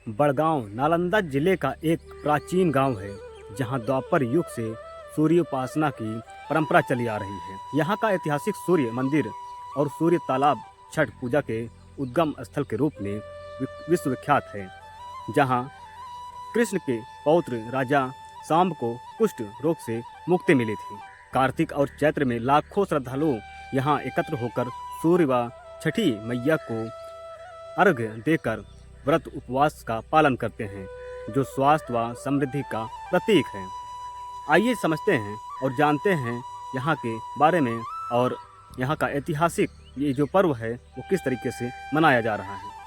बड़गांव नालंदा जिले का एक प्राचीन गांव है, जहां द्वापर युग से सूर्य उपासना की परंपरा चली आ रही है। यहाँ का ऐतिहासिक सूर्य मंदिर और सूर्य तालाब छठ पूजा के उद्गम स्थल के रूप में विश्वविख्यात है, जहां कृष्ण के पौत्र राजा सांब को कुष्ठ रोग से मुक्ति मिली थी। कार्तिक और चैत्र में लाखों श्रद्धालु यहाँ एकत्र होकर सूर्य व छठी मैया को अर्घ्य देकर व्रत उपवास का पालन करते हैं, जो स्वास्थ्य व समृद्धि का प्रतीक है। आइए समझते हैं और जानते हैं यहाँ के बारे में और यहाँ का ऐतिहासिक ये जो पर्व है वो किस तरीके से मनाया जा रहा है।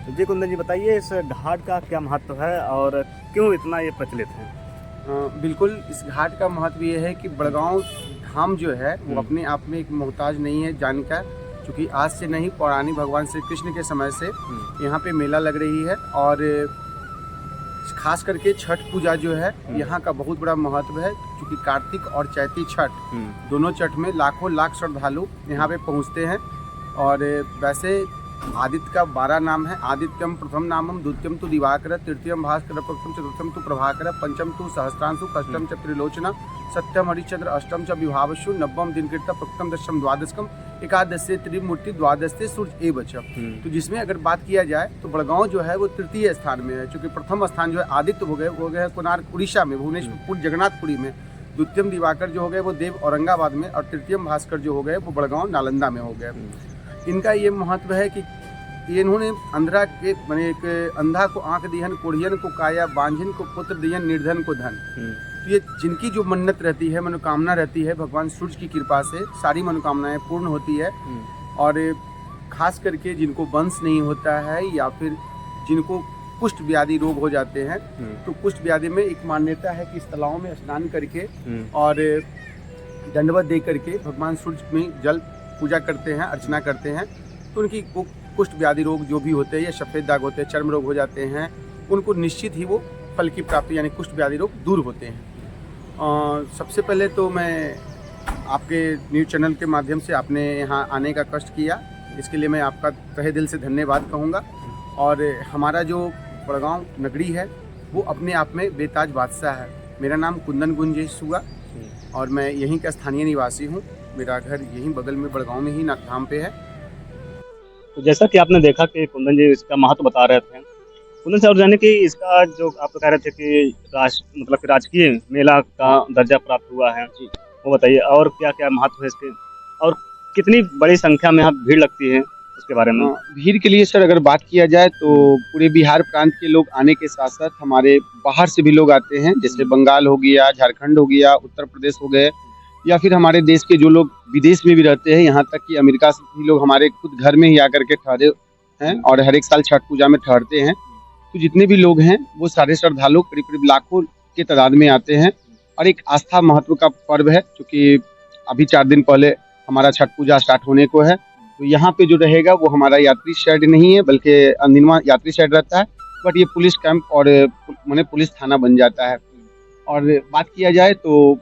जी कुंदन जी, बताइए इस घाट का क्या महत्व है और क्यों इतना ये प्रचलित है। बिल्कुल, इस घाट का महत्व ये है कि बड़गांव धाम जो है वो अपने आप में एक मोहताज नहीं है जान का, क्योंकि आज से नहीं पौराणिक भगवान श्री कृष्ण के समय से यहाँ पे मेला लग रही है। और खास करके छठ पूजा जो है यहाँ का बहुत बड़ा महत्व है, क्योंकि कार्तिक और चैती छठ दोनों छठ में लाखों लाख श्रद्धालु यहाँ पे पहुँचते हैं। और वैसे आदित्य का 12 नाम है। आदित्यम प्रथम नामम, द्वितीयम तो दिवाकर, तृतीयम भास्कर, प्रथम चतुर्थम तो प्रभाकर, पंचम तो सहस्त्रांशु, षष्ठम च त्रिलोचना, सत्यम हरिश्चंद्र, अष्टम च विभावशु, नवम दिनकृत, प्रथम दशम द्वादशकम, एकादशे त्रिमूर्ति, द्वादशे सूर्य एवच। तो जिसमें अगर बात किया जाए तो बड़गांव जो है वो तृतीय स्थान में है, क्योंकि प्रथम स्थान जो है आदित्य हो गए कोणार्क उड़ीसा में, भुवनेश्वर जगन्नाथपुरी में। द्वितीयम दिवाकर जो हो गए वो देव औरंगाबाद में, और तृतीयम भास्कर जो हो गए वो बड़गांव नालंदा में हो गए। इनका ये महत्व है कि इन्होंने अंधा के मैंने एक अंधा को आंख दिहन, कोढ़ियन को काया, बांझिन को पुत्र दिहन, निर्धन को धन। तो ये जिनकी जो मन्नत रहती है, मनोकामना रहती है, भगवान सूर्य की कृपा से सारी मनोकामनाएं पूर्ण होती है। और खास करके जिनको वंश नहीं होता है या फिर जिनको कुष्ठ व्याधि रोग हो जाते हैं, तो कुष्ठ व्याधि में एक मान्यता है कि इस तालाब में स्नान करके और दंडवत दे करके भगवान सूर्य में जल पूजा करते हैं, अर्चना करते हैं, तो उनकी कुष्ठ व्याधि रोग जो भी होते हैं या सफ़ेद दाग होते हैं, चर्म रोग हो जाते हैं, उनको निश्चित ही वो फल की प्राप्ति यानी कुष्ठ व्याधि रोग दूर होते हैं। सबसे पहले तो मैं आपके न्यूज़ चैनल के माध्यम से आपने यहाँ आने का कष्ट किया, इसके लिए मैं आपका तहे दिल से धन्यवाद कहूँगा। और हमारा जो बड़गांव नगरी है वो अपने आप में बेताज बादशाह है। मेरा नाम कुंदन गुंजेश हुआ और मैं यहीं का स्थानीय निवासी हूँ। मेरा घर यहीं बगल में बड़गांव में ही धाम पे है। तो जैसा कि आपने देखा कि कुंदन जी इसका महत्व बता रहे थे, कुंदन से और जाने कि इसका जो आप कह रहे थे कि मतलब कि राजकीय मेला का दर्जा प्राप्त हुआ है, वो बताइए और क्या क्या महत्व है इसके और कितनी बड़ी संख्या में यहाँ भीड़ लगती है उसके बारे में। भीड़ के लिए सर अगर बात किया जाए तो पूरे बिहार प्रांत के लोग आने के साथ साथ हमारे बाहर से भी लोग आते हैं, जैसे बंगाल हो गया, झारखंड हो गया, उत्तर प्रदेश हो गए, या फिर हमारे देश के जो लोग विदेश में भी रहते हैं, यहाँ तक कि अमेरिका से भी लोग हमारे खुद घर में ही आकर के ठहरे हैं और हर एक साल छठ पूजा में ठहरते हैं। तो जितने भी लोग हैं वो सारे श्रद्धालु करीब करीब लाखों के तादाद में आते हैं। और एक आस्था महत्व का पर्व है, क्योंकि अभी 4 दिन पहले हमारा छठ पूजा स्टार्ट होने को है। तो यहाँ पे जो रहेगा वो हमारा यात्री शेड नहीं है, बल्कि अंदिनवा यात्री शेड रहता है, बट ये पुलिस कैंप और माने पुलिस थाना बन जाता है। और बात किया जाए तो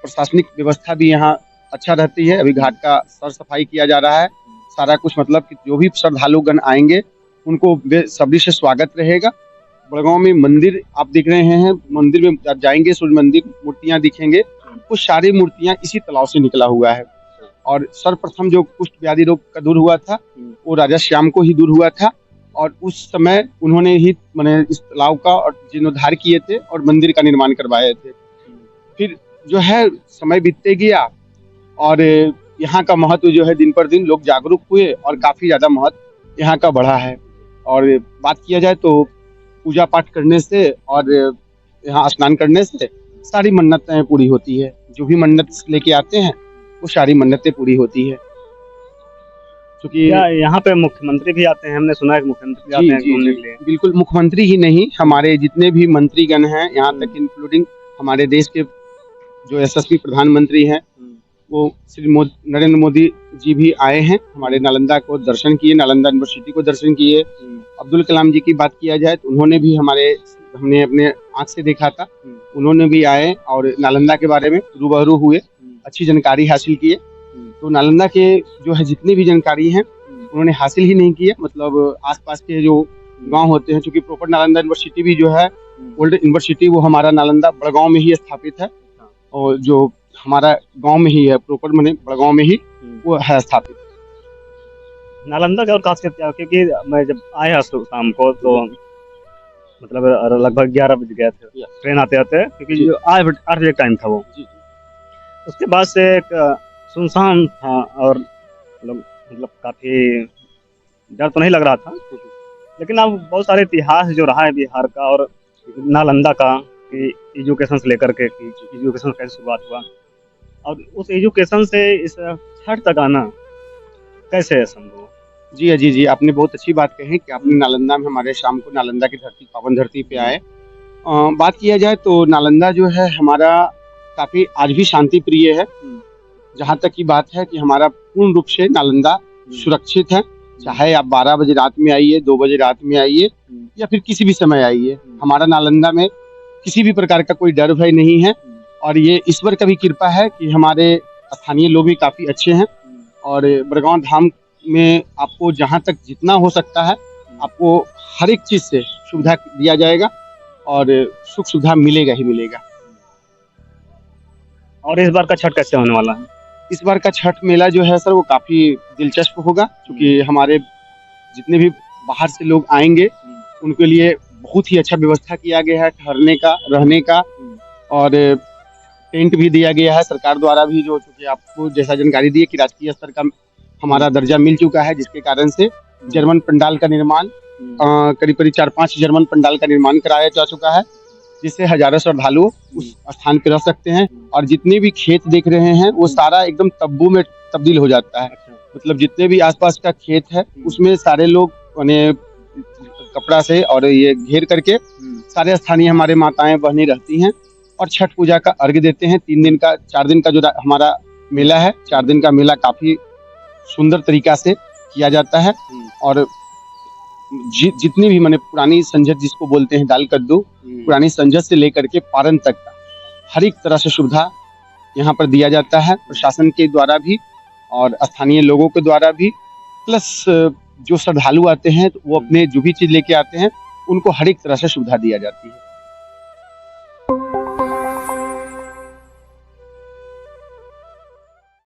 प्रशासनिक व्यवस्था भी यहाँ अच्छा रहती है। अभी घाट का सर सफाई किया जा रहा है, सारा कुछ, मतलब कि जो भी श्रद्धालुगण आएंगे उनको बेसब्री से स्वागत रहेगा। बड़गांव में मंदिर आप देख रहे हैं, मंदिर में आप जाएंगे, सूर्य मंदिर, मूर्तियां दिखेंगे, वो सारी मूर्तियां इसी तालाब से निकला हुआ है। और सर्वप्रथम जो कुष्ठ व्याधि रोग का दूर हुआ था वो राजा श्याम को ही दूर हुआ था, और उस समय उन्होंने ही मैंने इस तालाब का और जीर्णोद्धार किए थे और मंदिर का निर्माण करवाए थे। फिर जो है समय बीतते गया और यहाँ का महत्व जो है दिन पर दिन लोग जागरूक हुए और काफ़ी ज़्यादा महत्व यहाँ का बढ़ा है। और बात किया जाए तो पूजा पाठ करने से और यहाँ स्नान करने से सारी मन्नतें पूरी होती है। जो भी मन्नत लेके आते हैं वो सारी मन्नतें पूरी होती है। क्योंकि यहाँ पे मुख्यमंत्री भी आते हैं, हमने सुना है कि मुख्यमंत्री आते हैं घूमने के लिए। बिल्कुल, मुख्यमंत्री ही नहीं, हमारे जितने भी मंत्रीगण हैं यहाँ तक इंक्लूडिंग हमारे देश के जो यशस्वी प्रधानमंत्री हैं वो श्री नरेंद्र मोदी जी भी आए हैं, हमारे नालंदा को दर्शन किए, नालंदा यूनिवर्सिटी को दर्शन किए। अब्दुल कलाम जी की बात किया जाए तो उन्होंने भी हमने अपने आँख से देखा था, उन्होंने भी आए और नालंदा के बारे में रूबरू हुए, अच्छी जानकारी हासिल किए। तो नालंदा के जो है जितनी भी जानकारी है उन्होंने हासिल ही नहीं की है। मतलब आसपास के जो गांव होते हैं, चूंकि प्रॉपर नालंदा यूनिवर्सिटी भी जो है ओल्ड यूनिवर्सिटी वो हमारा नालंदा बड़गांव में ही स्थापित है, और जो हमारा गांव में ही है प्रॉपर मैंने बड़गांव में ही वो है स्थापित। नालंदा की और खासियत क्या है? क्योंकि मैं जब आया शाम को तो मतलब लगभग 11 बज गए थे ट्रेन आते आते, क्योंकि जी। जो 8 बजे टाइम था वो। जी उसके बाद से एक सुनसान था और मतलब काफी डर तो नहीं लग रहा था, लेकिन अब बहुत सारे इतिहास जो रहा है बिहार का और नालंदा का, कि एजुकेशन से लेकर के कि एजुकेशन कैसे शुरुआत हुआ और उस एजुकेशन से इस छठ तक आना कैसे है संभव? जी, आपने बहुत अच्छी बात कही कि आपने नालंदा में हमारे शाम को नालंदा की धरती पावन धरती पे आए। बात किया जाए तो नालंदा जो है हमारा काफी आज भी शांति प्रिय है। जहाँ तक की बात है कि हमारा पूर्ण रूप से नालंदा सुरक्षित है, चाहे आप 12 बजे रात में आइए, 2 बजे रात में आइए या फिर किसी भी समय आइए, हमारा नालंदा में किसी भी प्रकार का कोई डर भय नहीं है। और ये ईश्वर का भी कृपा है कि हमारे स्थानीय लोग भी काफी अच्छे हैं, और बड़गांव धाम में आपको जहाँ तक जितना हो सकता है आपको हर एक चीज से सुविधा दिया जाएगा और सुख सुविधा मिलेगा ही मिलेगा। और इस बार का छठ कैसे होने वाला है? इस बार का छठ मेला जो है सर वो काफी दिलचस्प होगा, क्योंकि हमारे जितने भी बाहर से लोग आएंगे उनके लिए बहुत ही अच्छा व्यवस्था किया गया है, ठहरने का, रहने का, और टेंट भी दिया गया है सरकार द्वारा भी, जो चूंकि आपको जैसा जानकारी दी है कि राष्ट्रीय स्तर का हमारा दर्जा मिल चुका है, जिसके कारण से जर्मन पंडाल का निर्माण करीब करीब 4-5 जर्मन पंडाल का निर्माण कराया जा चुका है, जिससे हजारों श्रद्धालु उस स्थान पे रह सकते हैं। और जितने भी खेत देख रहे हैं वो सारा एकदम तब्बू में तब्दील हो जाता है। मतलब जितने भी आसपास का खेत है उसमें सारे लोग उन्हें कपड़ा से और ये घेर करके सारे स्थानीय हमारे माताएं बहनें रहती हैं और छठ पूजा का अर्घ्य देते हैं। 4 दिन का जो हमारा मेला है, 4 दिन का मेला काफी सुंदर तरीका से किया जाता है। और जितनी भी माने पुरानी संझत जिसको बोलते हैं दाल कद्दू, पुरानी संझत से लेकर के पारन तक का हर एक तरह से सुविधा यहाँ पर दिया जाता है, प्रशासन के द्वारा भी और स्थानीय लोगों के द्वारा भी। प्लस जो श्रद्धालु आते हैं तो वो अपने जो भी चीज लेके आते हैं उनको हर एक तरह से सुविधा दिया जाती है।